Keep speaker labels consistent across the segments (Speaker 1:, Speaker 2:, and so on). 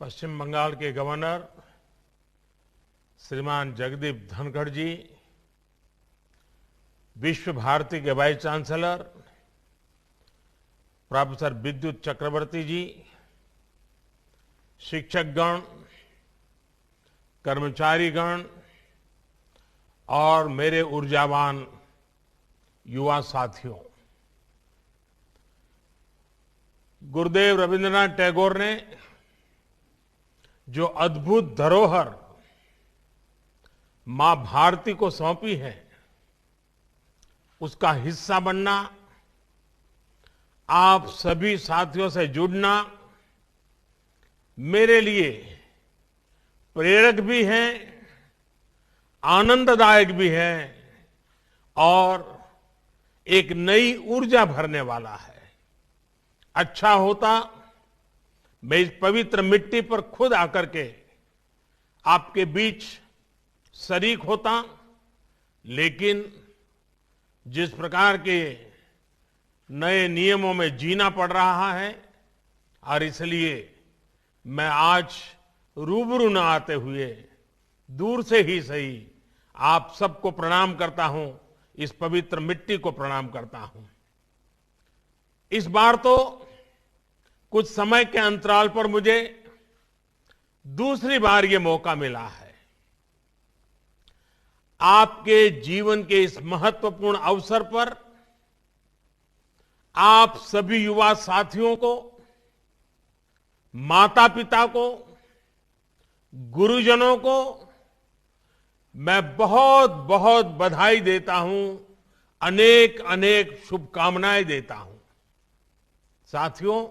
Speaker 1: पश्चिम बंगाल के गवर्नर श्रीमान जगदीप धनखड़ जी, विश्व भारती के वाइस चांसलर प्रोफेसर विद्युत चक्रवर्ती जी, शिक्षकगण, कर्मचारीगण और मेरे ऊर्जावान युवा साथियों, गुरुदेव रविंद्रनाथ टैगोर ने जो अद्भुत धरोहर मां भारती को सौंपी है, उसका हिस्सा बनना, आप सभी साथियों से जुड़ना मेरे लिए प्रेरक भी है, आनंददायक भी है और एक नई ऊर्जा भरने वाला है। अच्छा होता मैं इस पवित्र मिट्टी पर खुद आकर के आपके बीच शरीक होता, लेकिन जिस प्रकार के नए नियमों में जीना पड़ रहा है और इसलिए मैं आज रूबरू न आते हुए दूर से ही सही आप सबको प्रणाम करता हूं, इस पवित्र मिट्टी को प्रणाम करता हूं। इस बार तो कुछ समय के अंतराल पर मुझे दूसरी बार ये मौका मिला है आपके जीवन के इस महत्वपूर्ण अवसर पर आप सभी युवा साथियों को, माता पिता को, गुरुजनों को मैं बहुत बहुत बधाई देता हूं, अनेक अनेक शुभकामनाएं देता हूं। साथियों,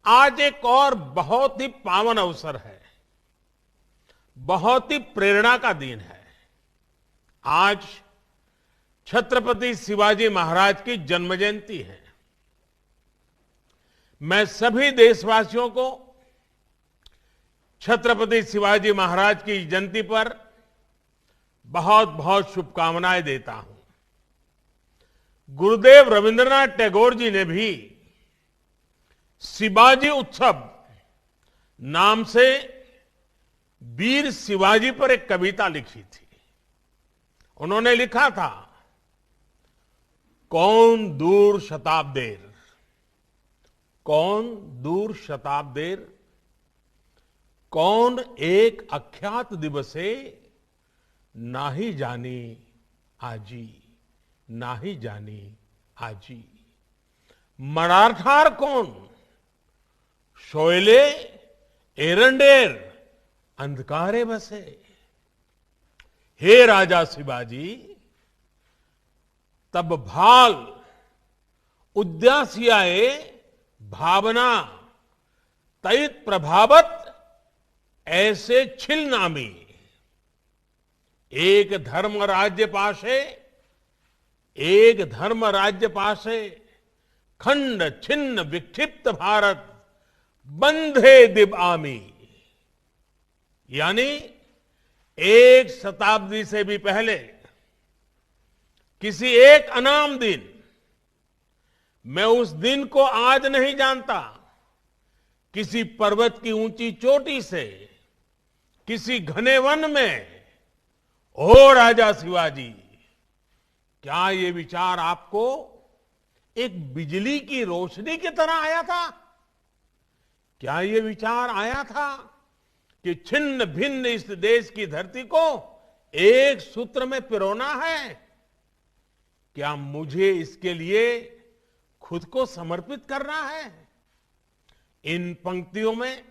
Speaker 1: आज एक और बहुत ही पावन अवसर है, बहुत ही प्रेरणा का दिन है। आज छत्रपति शिवाजी महाराज की जन्म जयंती है। मैं सभी देशवासियों को छत्रपति शिवाजी महाराज की जयंती पर बहुत बहुत शुभकामनाएं देता हूं। गुरुदेव रविंद्रनाथ टैगोर जी ने भी शिवाजी उत्सव नाम से वीर शिवाजी पर एक कविता लिखी थी। उन्होंने लिखा था, कौन दूर शताब्देर, कौन दूर शताब्देर, कौन एक अख्यात दिवसे, नाही जानी आजी, नाही जानी आजी। मराठार कौन, शोयले एरंडेर, अंधकारे बसे। हे राजा शिवाजी, तब भाल उद्यासियाए भावना, तैत प्रभावत ऐसे छिल नामी। एक धर्म राज्य पाशे, एक धर्म राज्य पाशे, खंड छिन्न विक्षिप्त भारत, बंधे दिव आमी। यानी एक शताब्दी से भी पहले किसी एक अनाम दिन, मैं उस दिन को आज नहीं जानता, किसी पर्वत की ऊंची चोटी से, किसी घने वन में, ओ राजा शिवाजी, क्या ये विचार आपको एक बिजली की रोशनी की तरह आया था? क्या ये विचार आया था कि छिन्न भिन्न इस देश की धरती को एक सूत्र में पिरोना है? क्या मुझे इसके लिए खुद को समर्पित करना है? इन पंक्तियों में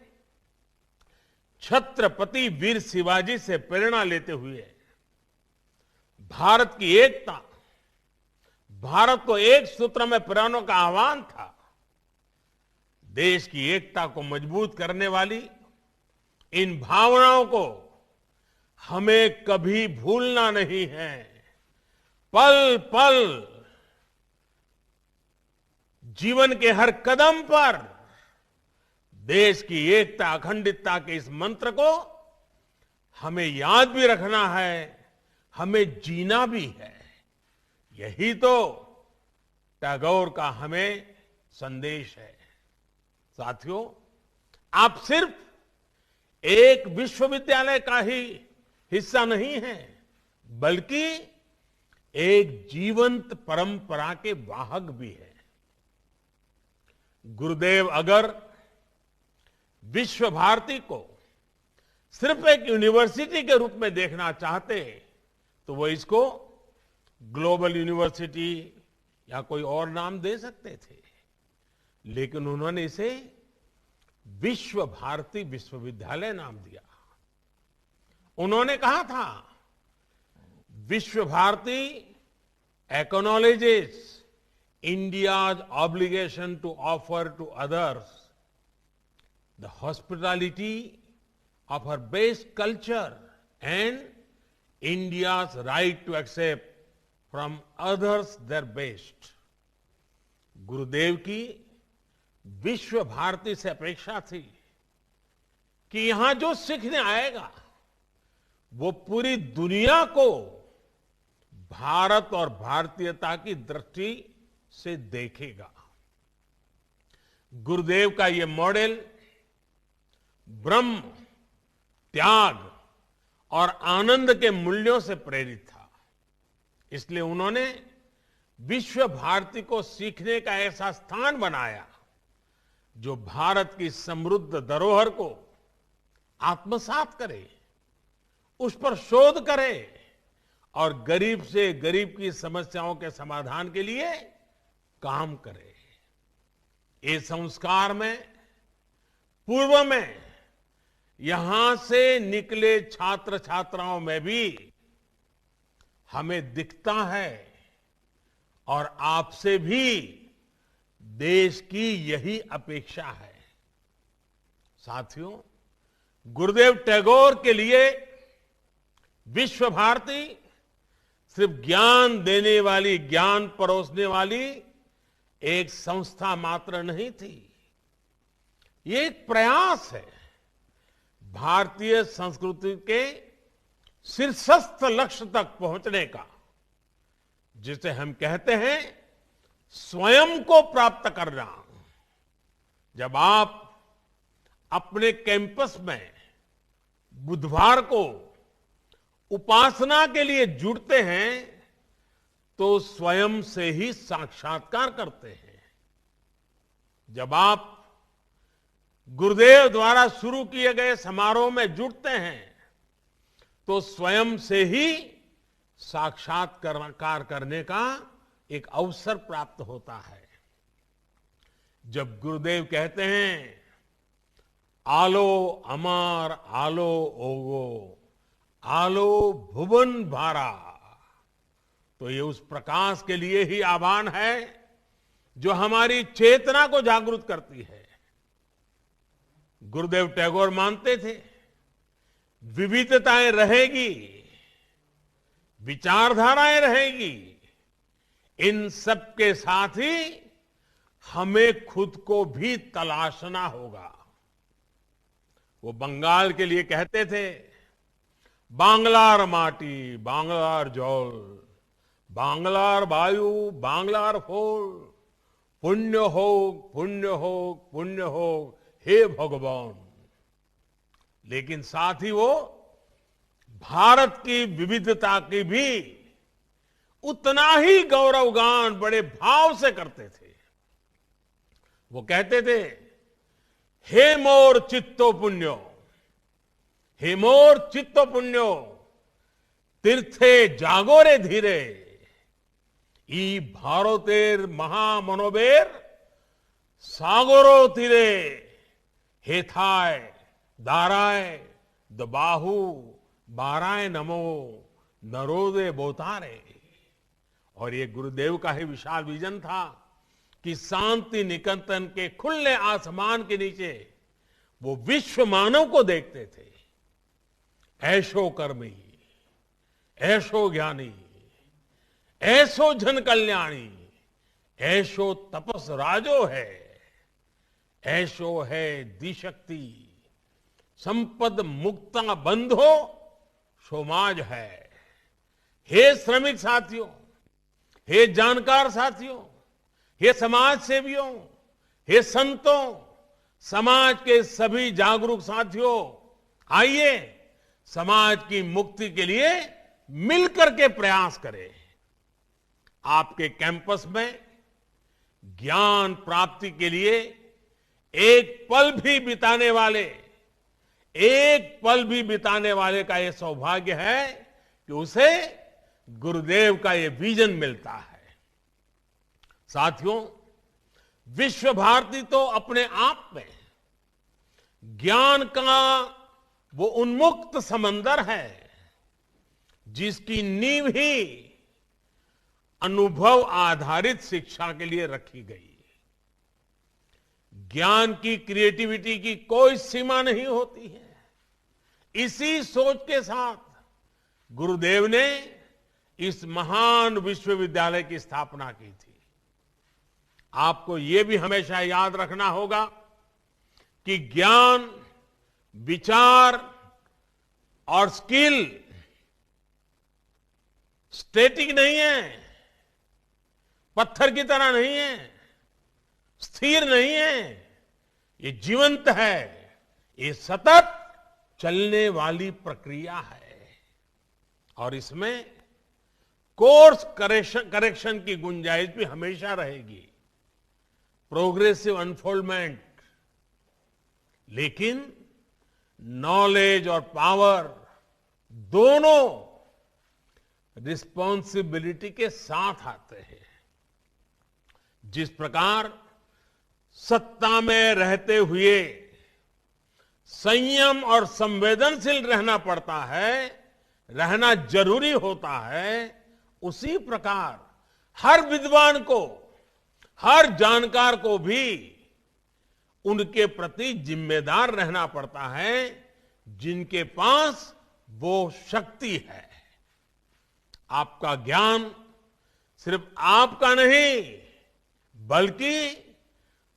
Speaker 1: छत्रपति वीर शिवाजी से प्रेरणा लेते हुए भारत की एकता, भारत को एक सूत्र में पिरोने का आह्वान था। देश की एकता को मजबूत करने वाली इन भावनाओं को हमें कभी भूलना नहीं है। पल पल, जीवन के हर कदम पर देश की एकता, अखंडितता के इस मंत्र को हमें याद भी रखना है, हमें जीना भी है। यही तो टैगोर का हमें संदेश है। साथियों, आप सिर्फ एक विश्वविद्यालय का ही हिस्सा नहीं है, बल्कि एक जीवंत परंपरा के वाहक भी है। गुरुदेव अगर विश्व भारती को सिर्फ एक यूनिवर्सिटी के रूप में देखना चाहते तो वो इसको ग्लोबल यूनिवर्सिटी या कोई और नाम दे सकते थे, लेकिन उन्होंने इसे विश्व भारती विश्वविद्यालय नाम दिया। उन्होंने कहा था, Vishwa Bharati acknowledges India's obligation to offer to others the hospitality of her base culture and India's right to accept from others their best. गुरुदेव की विश्व भारती से अपेक्षा थी कि यहां जो सीखने आएगा वो पूरी दुनिया को भारत और भारतीयता की दृष्टि से देखेगा। गुरुदेव का ये मॉडल ब्रह्म, त्याग और आनंद के मूल्यों से प्रेरित था। इसलिए उन्होंने विश्व भारती को सीखने का ऐसा स्थान बनाया जो भारत की समृद्ध धरोहर को आत्मसात करे, उस पर शोध करे और गरीब से गरीब की समस्याओं के समाधान के लिए काम करे। ये संस्कार में पूर्व में यहां से निकले छात्र छात्राओं में भी हमें दिखता है और आपसे भी देश की यही अपेक्षा है। साथियों, गुरुदेव टैगोर के लिए विश्व भारती सिर्फ ज्ञान देने वाली, ज्ञान परोसने वाली एक संस्था मात्र नहीं थी। ये एक प्रयास है भारतीय संस्कृति के शीर्षस्थ लक्ष्य तक पहुंचने का, जिसे हम कहते हैं स्वयं को प्राप्त करना। जब आप अपने कैंपस में बुधवार को उपासना के लिए जुड़ते हैं तो स्वयं से ही साक्षात्कार करते हैं। जब आप गुरुदेव द्वारा शुरू किए गए समारोह में जुड़ते हैं तो स्वयं से ही साक्षात्कार करने का एक अवसर प्राप्त होता है। जब गुरुदेव कहते हैं, आलो अमार आलो ओगो आलो भुवन भारा, तो ये उस प्रकाश के लिए ही आह्वान है जो हमारी चेतना को जागृत करती है। गुरुदेव टैगोर मानते थे, विविधताएं रहेगी, विचारधाराएं रहेगी, इन सब के साथ ही हमें खुद को भी तलाशना होगा। वो बंगाल के लिए कहते थे, बांग्लार माटी बांग्लार जल, बांग्लार वायु बांग्लार फूल, पुण्य हो पुण्य हो पुण्य हो हे भगवान। लेकिन साथ ही वो भारत की विविधता की भी उतना ही गौरवगान बड़े भाव से करते थे। वो कहते थे, हे मोर चित्तो पुण्यो, हे मोर चित्तो पुण्यो, तीर्थे जागोरे धीरे, ई भारतेर महामनोबेर सागरो तीरे, हेथाय दाराय दबाहु बाराय नमो नरोदे बोतारे। और ये गुरुदेव का ही विशाल विजन था कि शांति निकेतन के खुले आसमान के नीचे वो विश्व मानव को देखते थे। ऐशो कर्मी, ऐशो ज्ञानी, ऐसो जन कल्याणी, ऐशो तपस राजो है, ऐशो है दिशक्ति, संपद मुक्ता बंधो सोमाज है। हे श्रमिक साथियों, हे जानकार साथियों, हे समाज सेवियों, हे संतों, समाज के सभी जागरूक साथियों, आइए समाज की मुक्ति के लिए मिलकर के प्रयास करें। आपके कैंपस में ज्ञान प्राप्ति के लिए एक पल भी बिताने वाले का यह सौभाग्य है कि उसे गुरुदेव का यह विजन मिलता है। साथियों, विश्व भारती तो अपने आप में ज्ञान का वो उन्मुक्त समंदर है जिसकी नींव ही अनुभव आधारित शिक्षा के लिए रखी गई है। ज्ञान की क्रिएटिविटी की कोई सीमा नहीं होती है। इसी सोच के साथ गुरुदेव ने इस महान विश्वविद्यालय की स्थापना की थी। आपको यह भी हमेशा याद रखना होगा कि ज्ञान, विचार और स्किल स्टैटिक नहीं है, पत्थर की तरह नहीं है, स्थिर नहीं है, ये जीवंत है, ये सतत चलने वाली प्रक्रिया है और इसमें कोर्स करेक्शन की गुंजाइश भी हमेशा रहेगी, प्रोग्रेसिव अनफोल्डमेंट। लेकिन नॉलेज और पावर दोनों रिस्पॉन्सिबिलिटी के साथ आते हैं। जिस प्रकार सत्ता में रहते हुए संयम और संवेदनशील रहना पड़ता है, रहना जरूरी होता है, उसी प्रकार हर विद्वान को, हर जानकार को भी उनके प्रति जिम्मेदार रहना पड़ता है जिनके पास वो शक्ति है। आपका ज्ञान सिर्फ आपका नहीं बल्कि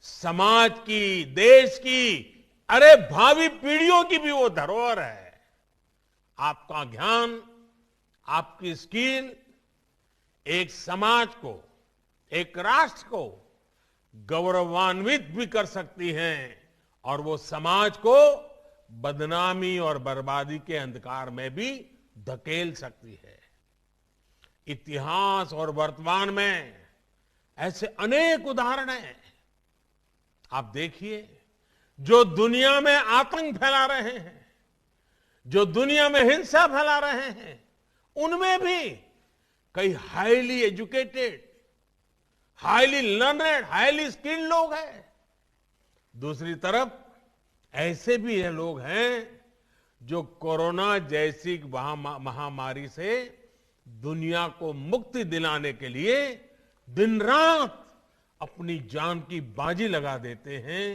Speaker 1: समाज की, देश की, अरे भावी पीढ़ियों की भी वो धरोहर है। आपका ज्ञान, आपकी स्किल एक समाज को, एक राष्ट्र को गौरवान्वित भी कर सकती हैं और वो समाज को बदनामी और बर्बादी के अंधकार में भी धकेल सकती है। इतिहास और वर्तमान में ऐसे अनेक उदाहरण हैं। आप देखिए, जो दुनिया में आतंक फैला रहे हैं, जो दुनिया में हिंसा फैला रहे हैं, उनमें भी कई highly educated, highly learned, highly skilled लोग हैं। दूसरी तरफ ऐसे भी ये लोग हैं जो कोरोना जैसी महामारी से दुनिया को मुक्ति दिलाने के लिए दिन रात अपनी जान की बाजी लगा देते हैं,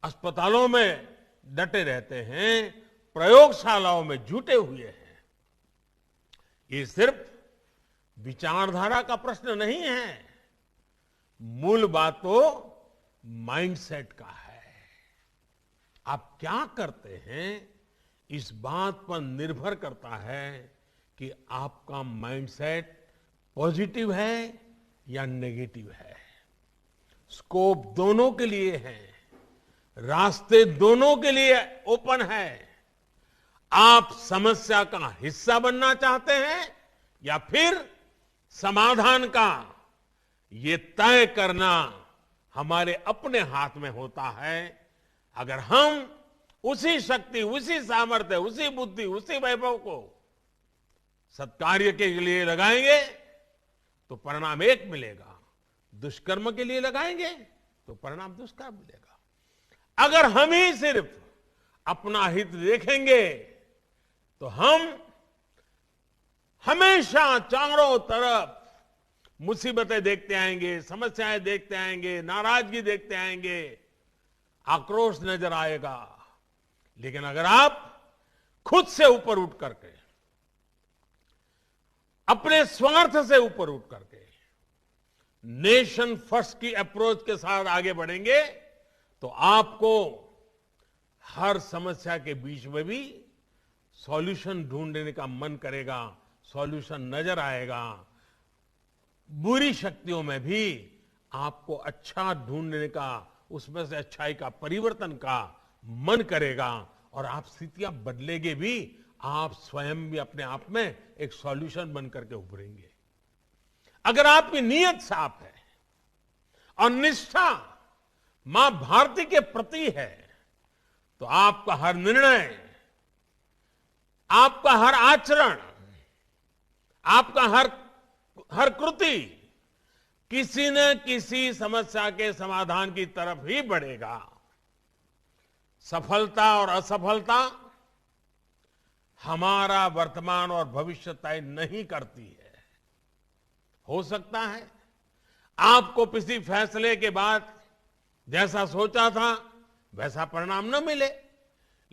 Speaker 1: अस्पतालों में डटे रहते हैं, प्रयोगशालाओं में जुटे हुए हैं। ये सिर्फ विचारधारा का प्रश्न नहीं है, मूल बात तो माइंडसेट का है। आप क्या करते हैं इस बात पर निर्भर करता है कि आपका माइंडसेट पॉजिटिव है या नेगेटिव है। स्कोप दोनों के लिए है, रास्ते दोनों के लिए ओपन है। आप समस्या का हिस्सा बनना चाहते हैं या फिर समाधान का, ये तय करना हमारे अपने हाथ में होता है। अगर हम उसी शक्ति, उसी सामर्थ्य, उसी बुद्धि, उसी वैभव को सत्कार्य के लिए लगाएंगे तो परिणाम एक मिलेगा, दुष्कर्म के लिए लगाएंगे तो परिणाम दुष्कर्म मिलेगा। अगर हम ही सिर्फ अपना हित देखेंगे तो हम हमेशा चारों तरफ मुसीबतें देखते आएंगे, समस्याएं देखते आएंगे, नाराजगी देखते आएंगे, आक्रोश नजर आएगा। लेकिन अगर आप खुद से ऊपर उठ करके, अपने स्वार्थ से ऊपर उठ करके नेशन फर्स्ट की अप्रोच के साथ आगे बढ़ेंगे तो आपको हर समस्या के बीच में भी सॉल्यूशन ढूंढने का मन करेगा, सॉल्यूशन नजर आएगा। बुरी शक्तियों में भी आपको अच्छा ढूंढने का उसमें से अच्छाई का, परिवर्तन का मन करेगा और आप स्थितियां बदलेंगे भी, आप स्वयं भी अपने आप में एक सॉल्यूशन बन करके उभरेंगे। अगर आपकी नीयत साफ है और निष्ठा मां भारती के प्रति है, तो आपका हर निर्णय, आपका हर आचरण, आपका हर कृति किसी न किसी समस्या के समाधान की तरफ ही बढ़ेगा। सफलता और असफलता हमारा वर्तमान और भविष्य तय नहीं करती है। हो सकता है आपको किसी फैसले के बाद जैसा सोचा था वैसा परिणाम न मिले,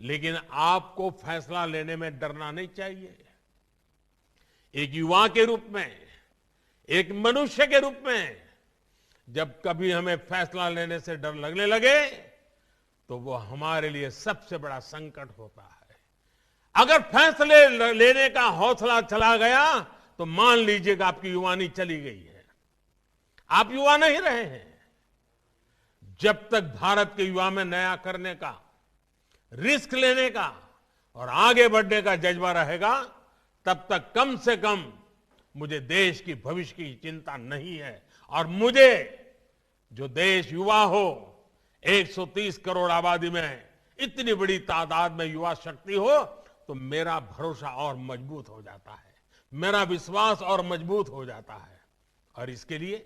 Speaker 1: लेकिन आपको फैसला लेने में डरना नहीं चाहिए। एक युवा के रूप में, एक मनुष्य के रूप में, जब कभी हमें फैसला लेने से डर लगने लगे तो वो हमारे लिए सबसे बड़ा संकट होता है। अगर फैसले लेने का हौसला चला गया तो मान लीजिएगा आपकी युवानी चली गई है, आप युवा नहीं रहे हैं। जब तक भारत के युवा में नया करने का, रिस्क लेने का और आगे बढ़ने का जज्बा रहेगा, तब तक कम से कम मुझे देश की भविष्य की चिंता नहीं है। और मुझे जो देश युवा हो, 130 करोड़ आबादी में इतनी बड़ी तादाद में युवा शक्ति हो, तो मेरा भरोसा और मजबूत हो जाता है, मेरा विश्वास और मजबूत हो जाता है। और इसके लिए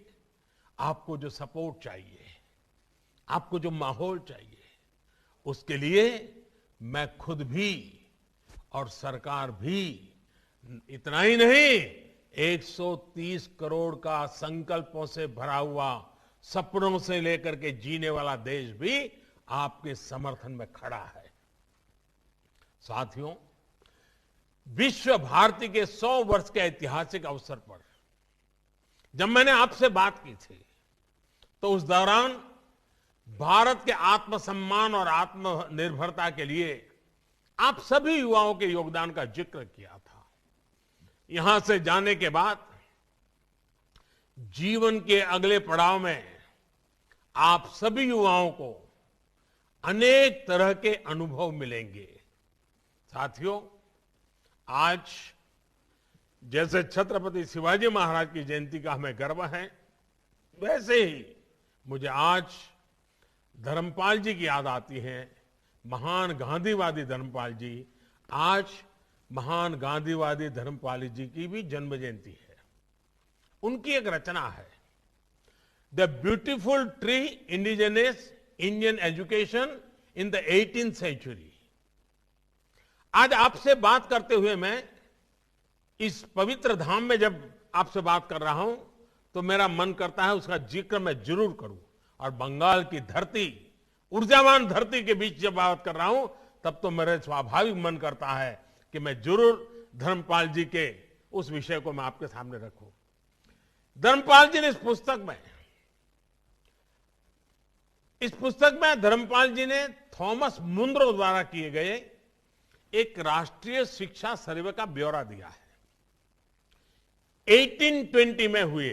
Speaker 1: आपको जो सपोर्ट चाहिए, आपको जो माहौल चाहिए, उसके लिए मैं खुद भी और सरकार भी, इतना ही नहीं, 130 करोड़ का संकल्पों से भरा हुआ, सपनों से लेकर के जीने वाला देश भी आपके समर्थन में खड़ा है। साथियों, विश्व भारती के 100 वर्ष के ऐतिहासिक अवसर पर जब मैंने आपसे बात की थी, तो उस दौरान भारत के आत्मसम्मान और आत्मनिर्भरता के लिए आप सभी युवाओं के योगदान का जिक्र किया था। यहां से जाने के बाद जीवन के अगले पड़ाव में आप सभी युवाओं को अनेक तरह के अनुभव मिलेंगे। साथियों, आज जैसे छत्रपति शिवाजी महाराज की जयंती का हमें गर्व है, वैसे ही मुझे आज धर्मपाल जी की याद आती है। महान गांधीवादी धर्मपाल जी, आज महान गांधीवादी धर्मपाल जी की भी जन्म जयंती है। उनकी एक रचना है, the beautiful tree indigenous Indian education in the 18th century. आज आपसे बात करते हुए मैं इस पवित्र धाम में जब आपसे बात कर रहा हूं, तो मेरा मन करता है उसका जिक्र मैं जरूर करूं। और बंगाल की धरती, ऊर्जावान धरती के बीच जब बात कर रहा हूं, तब तो मेरे स्वाभाविक मन करता है कि मैं जरूर धर्मपाल जी के उस विषय को मैं आपके सामने रखूं। धर्मपाल जी ने इस पुस्तक में धर्मपाल जी ने थॉमस मुनरो द्वारा किए गए एक राष्ट्रीय शिक्षा सर्वे का ब्यौरा दिया है। 1820 में हुए,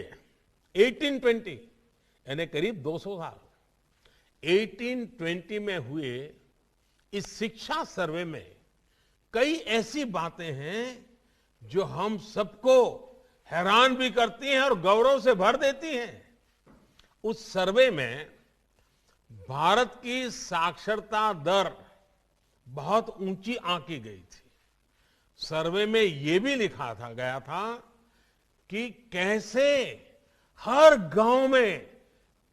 Speaker 1: 1820 यानी करीब 200 साल, 1820 में हुए इस शिक्षा सर्वे में कई ऐसी बातें हैं जो हम सबको हैरान भी करती हैं और गौरव से भर देती हैं। उस सर्वे में भारत की साक्षरता दर बहुत ऊंची आंकी गई थी। सर्वे में यह भी लिखा गया था कि कैसे हर गांव में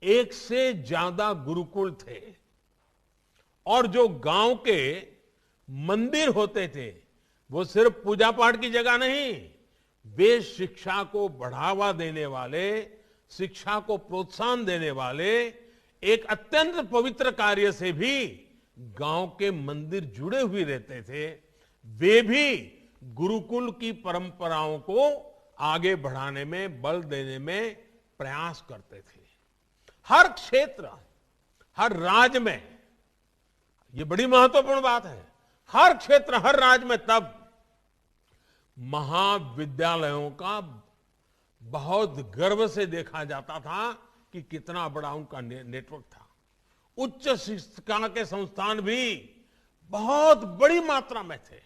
Speaker 1: एक से ज्यादा गुरुकुल थे, और जो गांव के मंदिर होते थे वो सिर्फ पूजा पाठ की जगह नहीं, वे शिक्षा को बढ़ावा देने वाले, शिक्षा को प्रोत्साहन देने वाले एक अत्यंत पवित्र कार्य से भी गांव के मंदिर जुड़े हुए रहते थे। वे भी गुरुकुल की परंपराओं को आगे बढ़ाने में, बल देने में प्रयास करते थे। हर क्षेत्र, हर राज्य में, ये बड़ी महत्वपूर्ण बात है, हर क्षेत्र, हर राज्य में तब महाविद्यालयों का बहुत गर्व से देखा जाता था कि कितना बड़ा उनका नेटवर्क था। उच्च शिक्षा के संस्थान भी बहुत बड़ी मात्रा में थे।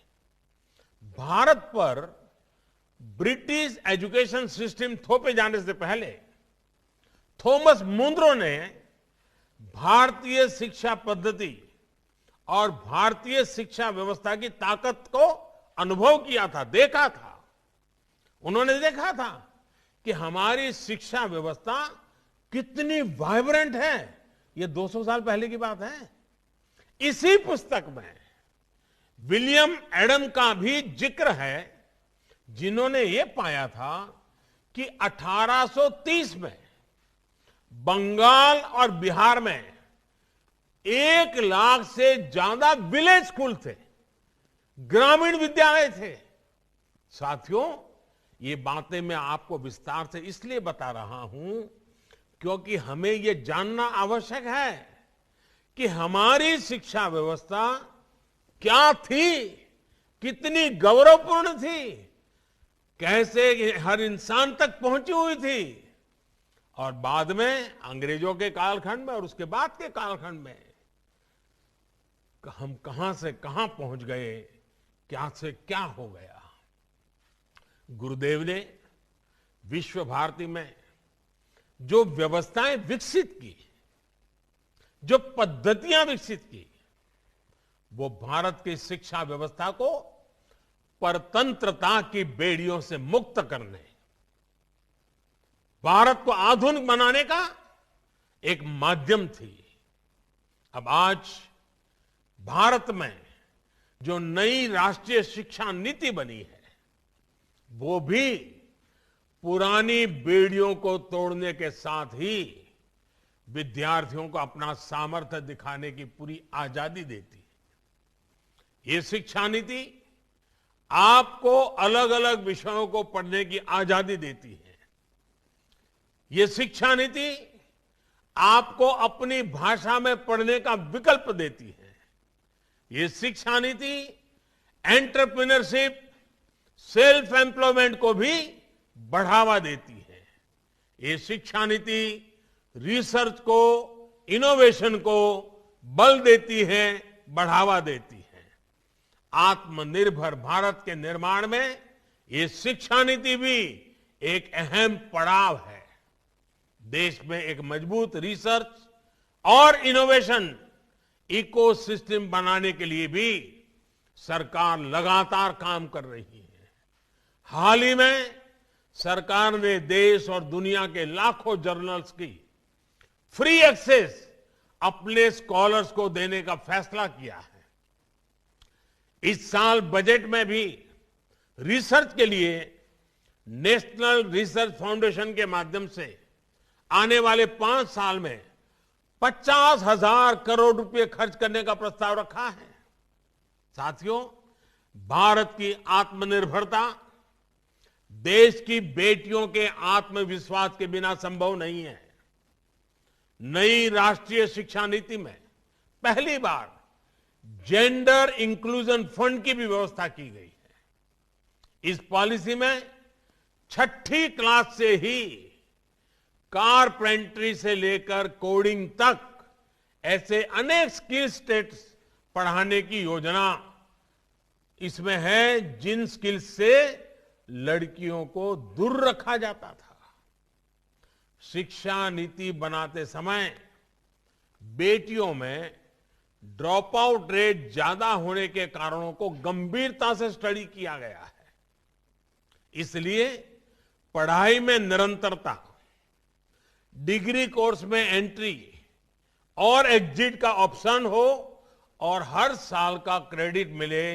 Speaker 1: भारत पर ब्रिटिश एजुकेशन सिस्टम थोपे जाने से पहले थॉमस मुनरो ने भारतीय शिक्षा पद्धति और भारतीय शिक्षा व्यवस्था की ताकत को अनुभव किया था, देखा था। उन्होंने देखा था कि हमारी शिक्षा व्यवस्था कितनी वाइब्रेंट है। ये 200 साल पहले की बात है। इसी पुस्तक में विलियम एडम का भी जिक्र है, जिन्होंने ये पाया था कि 1830 में बंगाल और बिहार में 1 लाख से ज्यादा विलेज स्कूल थे, ग्रामीण विद्यालय थे। साथियों, ये बातें मैं आपको विस्तार से इसलिए बता रहा हूं क्योंकि हमें ये जानना आवश्यक है कि हमारी शिक्षा व्यवस्था क्या थी, कितनी गौरवपूर्ण थी, कैसे हर इंसान तक पहुंची हुई थी, और बाद में अंग्रेजों के कालखंड में और उसके बाद के कालखंड में हम कहां से कहां पहुंच गए, क्या से क्या हो गया। गुरुदेव ने विश्व भारती में जो व्यवस्थाएं विकसित की, जो पद्धतियां विकसित की, वो भारत की शिक्षा व्यवस्था को परतंत्रता की बेड़ियों से मुक्त करने, भारत को आधुनिक बनाने का एक माध्यम थी। अब आज भारत में जो नई राष्ट्रीय शिक्षा नीति बनी है, वो भी पुरानी बेड़ियों को तोड़ने के साथ ही विद्यार्थियों को अपना सामर्थ्य दिखाने की पूरी आजादी देती है। ये शिक्षा नीति आपको अलग अलग विषयों को पढ़ने की आजादी देती है। ये शिक्षा नीति आपको अपनी भाषा में पढ़ने का विकल्प देती है। ये शिक्षा नीति एंटरप्रेन्योरशिप, सेल्फ एम्प्लॉयमेंट को भी बढ़ावा देती है। ये शिक्षा नीति रिसर्च को, इनोवेशन को बल देती है, बढ़ावा देती है। आत्मनिर्भर भारत के निर्माण में ये शिक्षा नीति भी एक अहम पड़ाव है। देश में एक मजबूत रिसर्च और इनोवेशन इकोसिस्टम बनाने के लिए भी सरकार लगातार काम कर रही है। हाल ही में सरकार ने देश और दुनिया के लाखों जर्नल्स की फ्री एक्सेस अपने स्कॉलर्स को देने का फैसला किया है। इस साल बजट में भी रिसर्च के लिए नेशनल रिसर्च फाउंडेशन के माध्यम से आने वाले 5 साल में 50,000 करोड़ रुपए खर्च करने का प्रस्ताव रखा है। साथियों, भारत की आत्मनिर्भरता देश की बेटियों के आत्मविश्वास के बिना संभव नहीं है। नई राष्ट्रीय शिक्षा नीति में पहली बार जेंडर इंक्लूजन फंड की भी व्यवस्था की गई है। इस पॉलिसी में 6ठी क्लास से ही कारपेंटरी से लेकर कोडिंग तक ऐसे अनेक स्किल सेट्स पढ़ाने की योजना इसमें है, जिन स्किल्स से लड़कियों को दूर रखा जाता था। शिक्षा नीति बनाते समय बेटियों में ड्रॉप आउट रेट ज्यादा होने के कारणों को गंभीरता से स्टडी किया गया है। इसलिए पढ़ाई में निरंतरता, डिग्री कोर्स में एंट्री और एग्जिट का ऑप्शन हो और हर साल का क्रेडिट मिले,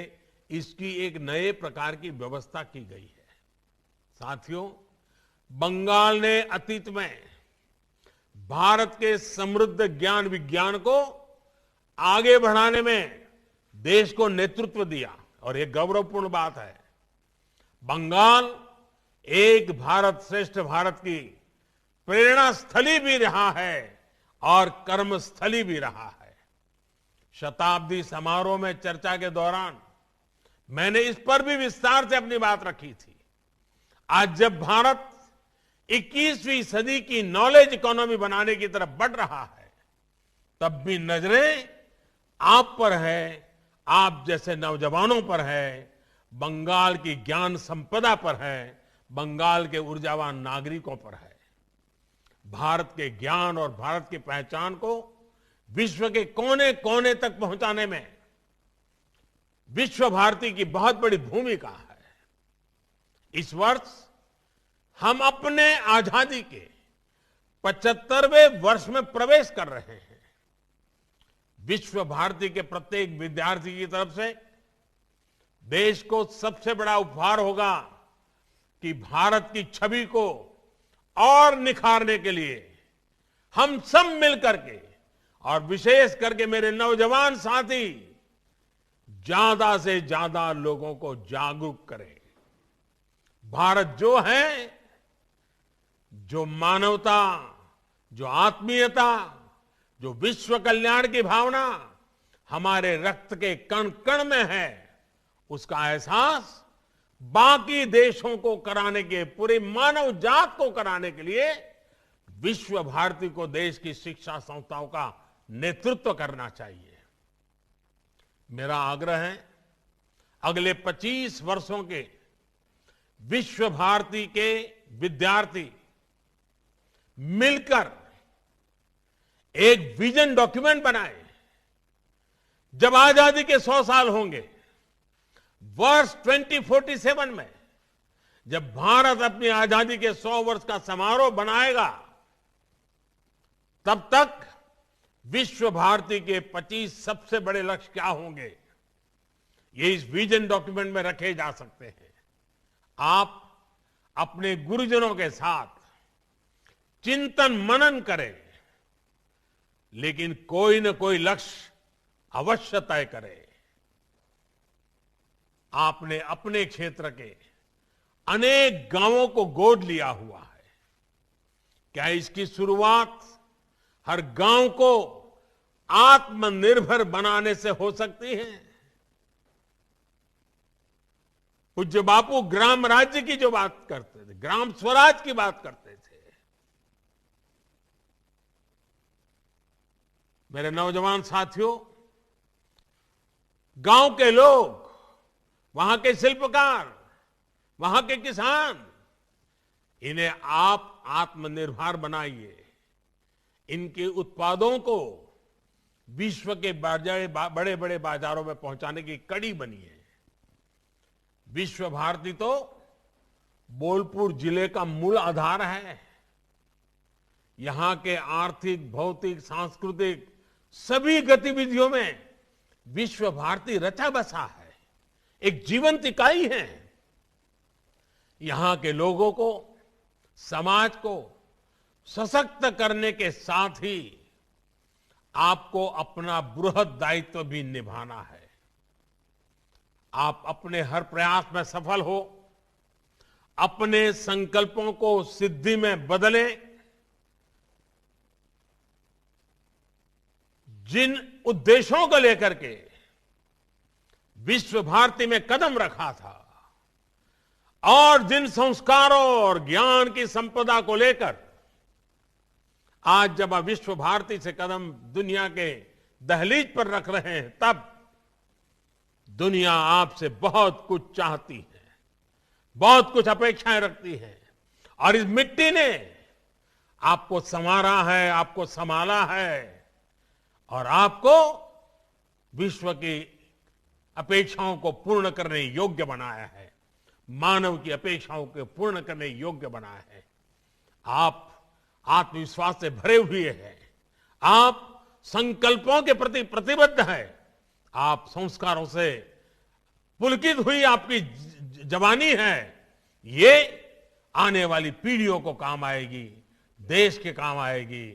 Speaker 1: इसकी एक नए प्रकार की व्यवस्था की गई है। साथियों, बंगाल ने अतीत में भारत के समृद्ध ज्ञान विज्ञान को आगे बढ़ाने में देश को नेतृत्व दिया और यह गौरवपूर्ण बात है। बंगाल एक भारत श्रेष्ठ भारत की प्रेरणा स्थली भी रहा है और कर्मस्थली भी रहा है। शताब्दी समारोह में चर्चा के दौरान मैंने इस पर भी विस्तार से अपनी बात रखी थी। आज जब भारत 21वीं सदी की नॉलेज इकोनॉमी बनाने की तरफ बढ़ रहा है, तब भी नजरें आप पर है, आप जैसे नौजवानों पर है, बंगाल की ज्ञान संपदा पर है, बंगाल के ऊर्जावान नागरिकों पर है। भारत के ज्ञान और भारत की पहचान को विश्व के कोने कोने तक पहुंचाने में विश्व भारती की बहुत बड़ी भूमिका है। इस वर्ष हम अपने आजादी के 75वें वर्ष में प्रवेश कर रहे हैं। विश्व भारती के प्रत्येक विद्यार्थी की तरफ से देश को सबसे बड़ा उपहार होगा कि भारत की छवि को और निखारने के लिए हम सब मिलकर के, और विशेष करके मेरे नौजवान साथी, ज्यादा से ज्यादा लोगों को जागरूक करें। भारत जो है, जो मानवता, जो आत्मीयता, जो विश्व कल्याण की भावना हमारे रक्त के कण कण में है, उसका एहसास बाकी देशों को कराने के, पूरी मानव जात को कराने के लिए विश्व भारती को देश की शिक्षा संस्थाओं का नेतृत्व करना चाहिए। मेरा आग्रह है, अगले 25 वर्षों के विश्व भारती के विद्यार्थी मिलकर एक विजन डॉक्यूमेंट बनाए। जब आजादी के 100 साल होंगे, वर्ष 2047 में, जब भारत अपनी आजादी के 100 वर्ष का समारोह बनाएगा, तब तक विश्व भारती के 25 सबसे बड़े लक्ष्य क्या होंगे, ये इस विजन डॉक्यूमेंट में रखे जा सकते हैं। आप अपने गुरुजनों के साथ चिंतन मनन करें, लेकिन कोई न कोई लक्ष्य अवश्य तय करें। आपने अपने क्षेत्र के अनेक गांवों को गोद लिया हुआ है। क्या इसकी शुरुआत हर गांव को आत्मनिर्भर बनाने से हो सकती है? पूज्य बापू ग्राम राज्य की जो बात करते थे, ग्राम स्वराज की बात करते थे। मेरे नौजवान साथियों, गांव के लोग, वहां के शिल्पकार, वहां के किसान, इन्हें आप आत्मनिर्भर बनाइए। इनके उत्पादों को विश्व के बड़े बड़े बाजारों में पहुंचाने की कड़ी बनिए। विश्व भारती तो बोलपुर जिले का मूल आधार है। यहां के आर्थिक, भौतिक, सांस्कृतिक सभी गतिविधियों में विश्व भारती रचा बसा है, एक जीवंत इकाई है। यहां के लोगों को, समाज को सशक्त करने के साथ ही आपको अपना बृहद दायित्व भी निभाना है। आप अपने हर प्रयास में सफल हो, अपने संकल्पों को सिद्धि में बदलें। जिन उद्देश्यों को लेकर के विश्व भारती में कदम रखा था, और जिन संस्कारों और ज्ञान की संपदा को लेकर आज जब आप विश्व भारती से कदम दुनिया के दहलीज पर रख रहे हैं, तब दुनिया आपसे बहुत कुछ चाहती है, बहुत कुछ अपेक्षाएं रखती है। और इस मिट्टी ने आपको संवारा है, आपको संभाला है, और आपको विश्व की अपेक्षाओं को पूर्ण करने योग्य बनाया है, मानव की अपेक्षाओं को पूर्ण करने योग्य बनाया है। आप आत्मविश्वास से भरे हुए हैं, आप संकल्पों के प्रति प्रतिबद्ध हैं, आप संस्कारों से पुलकित हुई आपकी जवानी है। ये आने वाली पीढ़ियों को काम आएगी, देश के काम आएगी।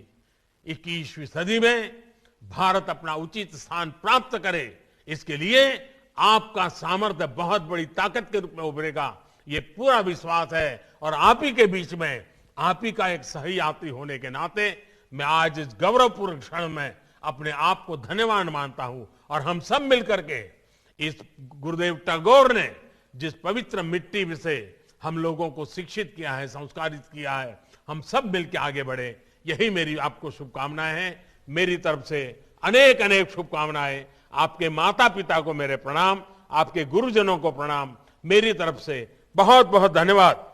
Speaker 1: 21वीं सदी में भारत अपना उचित स्थान प्राप्त करे, इसके लिए आपका सामर्थ्य बहुत बड़ी ताकत के रूप में उभरेगा, ये पूरा विश्वास है। और आप ही के बीच में, आप ही का एक सही यात्री होने के नाते मैं आज इस गौरवपूर्ण क्षण में अपने आप को धन्यवान मानता हूं। और हम सब मिलकर के इस गुरुदेव टैगोर ने जिस पवित्र मिट्टी से हम लोगों को शिक्षित किया है, संस्कारित किया है, हम सब मिलकर आगे बढ़े, यही मेरी आपको शुभकामनाएं हैं। मेरी तरफ से अनेक अनेक शुभकामनाएं। आपके माता पिता को मेरे प्रणाम, आपके गुरुजनों को प्रणाम, मेरी तरफ से बहुत बहुत धन्यवाद।